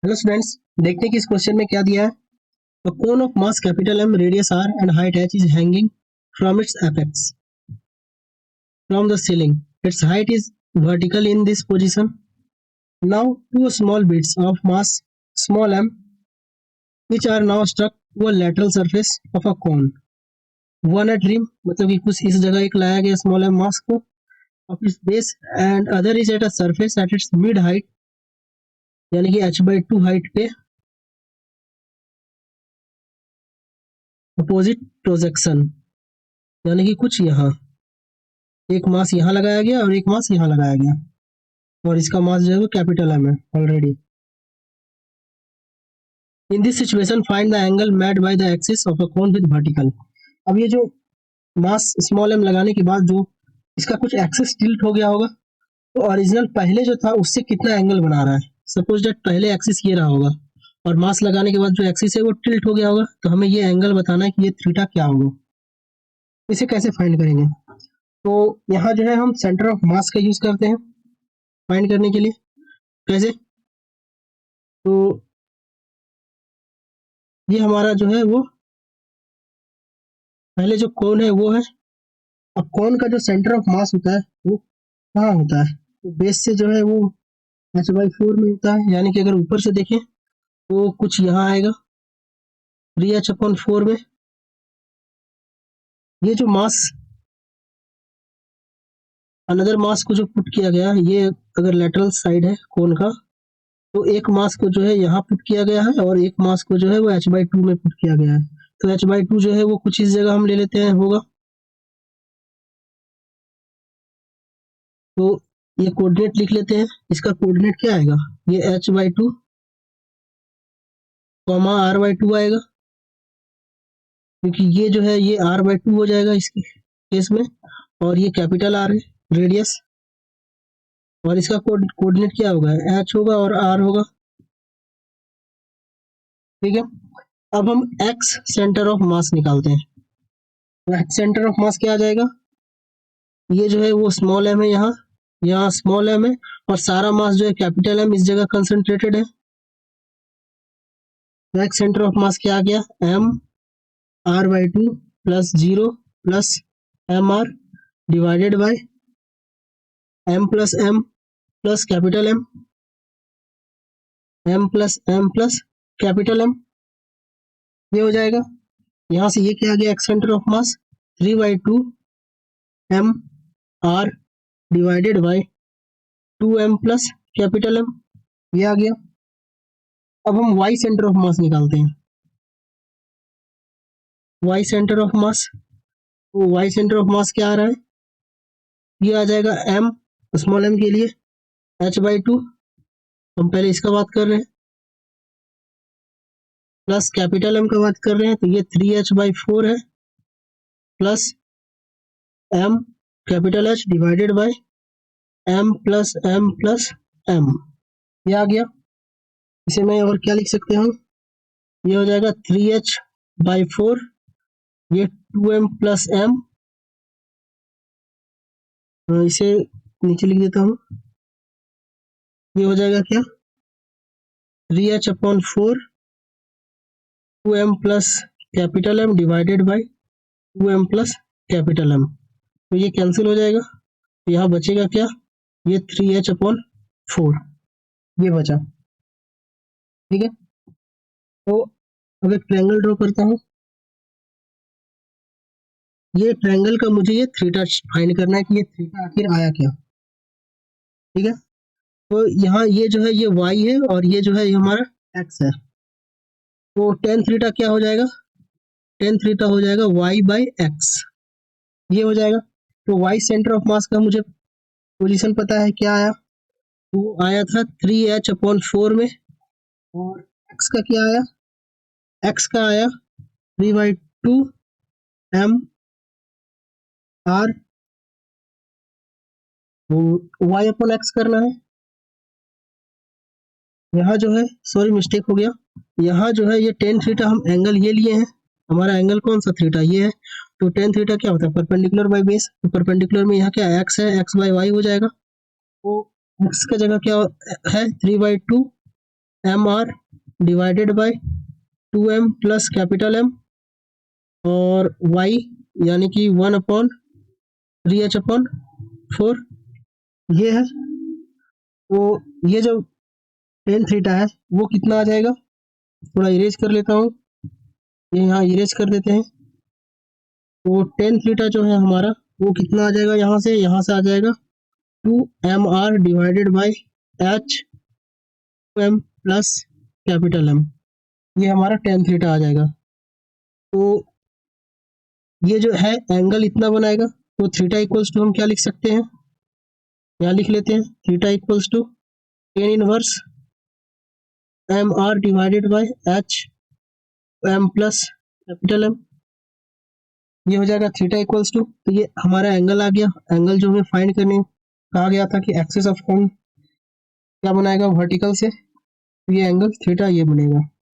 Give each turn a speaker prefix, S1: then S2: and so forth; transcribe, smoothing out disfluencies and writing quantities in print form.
S1: Hello students, देखते हैं कि इस क्वेश्चन में क्या दिया है। The cone of mass capital M, radius R and height h is hanging from its apex from the ceiling. Its height is vertical in this position. Now two small bits of mass small m which are now stuck to a lateral surface of a cone. One at rim, मतलब कि कुछ इस जगह एक लाया गया small m मास को of its base and other is at a surface at its mid height, यानी कि h/2 हाइट पे अपोजिट प्रोजेक्शन, यानी कि कुछ यहाँ एक मास यहाँ लगाया गया और एक मास यहाँ लगाया गया और इसका मास जो है वो कैपिटल एम है already. In this situation find the angle made by the axis of a cone with vertical. अब ये जो मास स्मॉल एम लगाने के बाद जो इसका कुछ एक्सिस टिल्ट हो गया होगा, तो ओरिजिनल पहले जो था उससे कितना एंगल बना रहा है. सपोज दैट पहले एक्सिस ये रहा होगा और मास लगाने के बाद जो एक्सिस है वो टिल्ट हो गया होगा, तो हमें ये एंगल बताना है कि ये थीटा क्या होगा. इसे कैसे फाइंड करेंगे? तो यहाँ जो है हम सेंटर ऑफ मास का यूज करते हैं फाइंड करने के लिए. कैसे? तो ये हमारा जो है वो पहले जो कोन है वो है. अब कोन का जो सेंटर ऑफ मास होता है वो कहाँ होता है? तो बेस से जो है वो h/4 में होता है, यानी कि अगर ऊपर से देखें तो कुछ यहाँ आएगा 3h/4 में. ये जो मास अनदर मास को जो पुट किया गया, ये अगर लेटरल साइड है कोन का, तो एक मास को जो है यहाँ पुट किया गया है और एक मास को जो है वो h/2 में पुट किया गया है. तो h/2 जो है वो कुछ इस जगह हम ले लेते हैं होगा. तो ये कोऑर्डिनेट लिख लेते हैं. इसका कोऑर्डिनेट क्या आएगा? ये h/2 r/2 आएगा, क्योंकि ये जो है ये r/2 हो जाएगा इसके केस में, और ये कैपिटल R है रेडियस, और इसका कोऑर्डिनेट क्या होगा? h होगा और r होगा. ठीक है. अब हम x सेंटर ऑफ मास निकालते हैं. तो x सेंटर ऑफ मास क्या आ जाएगा? ये जो है वो स्मॉल m है, यहाँ स्मॉल m है और सारा मास जो है कैपिटल M इस जगह कंसंट्रेटेड है. तो x सेंटर ऑफ मास क्या आ गया? m r/2 plus 0 plus mr divided by m plus capital m plus capital M. ये हो जाएगा. यहाँ से ये क्या आ गया? x centre of mass 3/2 m r divided by 2m plus capital M. ये आ गया. अब हम y सेंटर ऑफ मास निकालते हैं. y सेंटर ऑफ मास, तो y सेंटर ऑफ मास क्या आ रहा है? ये आ जाएगा m स्मॉल m के लिए h/2, हम पहले इसका बात कर रहे हैं, प्लस कैपिटल M का बात कर रहे हैं, तो ये 3h/4 है plus m capital H divided by m plus m. ये आ गया. इसे मैं और क्या लिख सकते हैं? ये हो जाएगा 3h/4, ये 2m प्लस m. इसे नीचे लिख देता हूँ. ये हो जाएगा क्या? 3h/4 2m plus capital M divided by 2m plus capital M. तो ये कैंसिल हो जाएगा. यहाँ बचेगा क्या? ये 3h/4 ये बचा. ठीक है. तो अब एक ट्रायंगल ड्रॉ करता हूँ. ये ट्रायंगल का मुझे ये थीटा फाइंड करना है कि ये थीटा आखिर आया क्या. ठीक है. तो यहाँ ये जो है ये y है और ये जो है ये हमारा x है. तो tan थीटा क्या हो जाएगा? tan थीटा हो जाएगा y/x. ये हो जाएगा. तो y सेंटर ऑफ मास का मुझे पोजीशन पता है क्या आया? तो आया था 3h/4 में, और x का क्या आया? x का आया 3/2 m r. y/x करना है. यहाँ जो है सॉरी मिस्टेक हो गया. यहाँ जो है ये tan थीटा हम एंगल ये लिए हैं. हमारा एंगल कौन सा? थीटा ये है. तो tan थीटा क्या होता है? Perpendicular by base. तो परपेंडिकुलर में यहाँ क्या x है, x/y हो जाएगा. तो x का जगह क्या है? 3/2 M R divided by 2m plus capital M और y यानी कि 1/3h/4 ये है। तो ये जो टेन थीटा है वो कितना आ जाएगा, थोड़ा इरेज कर लेता हूँ, ये यहाँ इरेज कर देते हैं। तो टेन थीटा जो है हमारा वो कितना आ जाएगा, यहाँ से आ जाएगा 2mr divided by h2m plus capital M, ये हमारा टेन थीटा आ जाएगा। तो ये जो है एंगल इतना बनाएगा। तो थीटा इक्वल्स टू हम क्या लिख सकते हैं, यहाँ लिख लेते हैं, theta equals to tan inverse M R divided by H M plus capital M, ये हो जाएगा थीटा इक्वल्स टू। तो ये हमारा एंगल आ गया। एंगल जो हमें फाइंड करने कहा गया था कि एक्सिस ऑफ कोण क्या बनाएगा वर्टिकल से, तो ये एंगल थीटा ये बनेगा।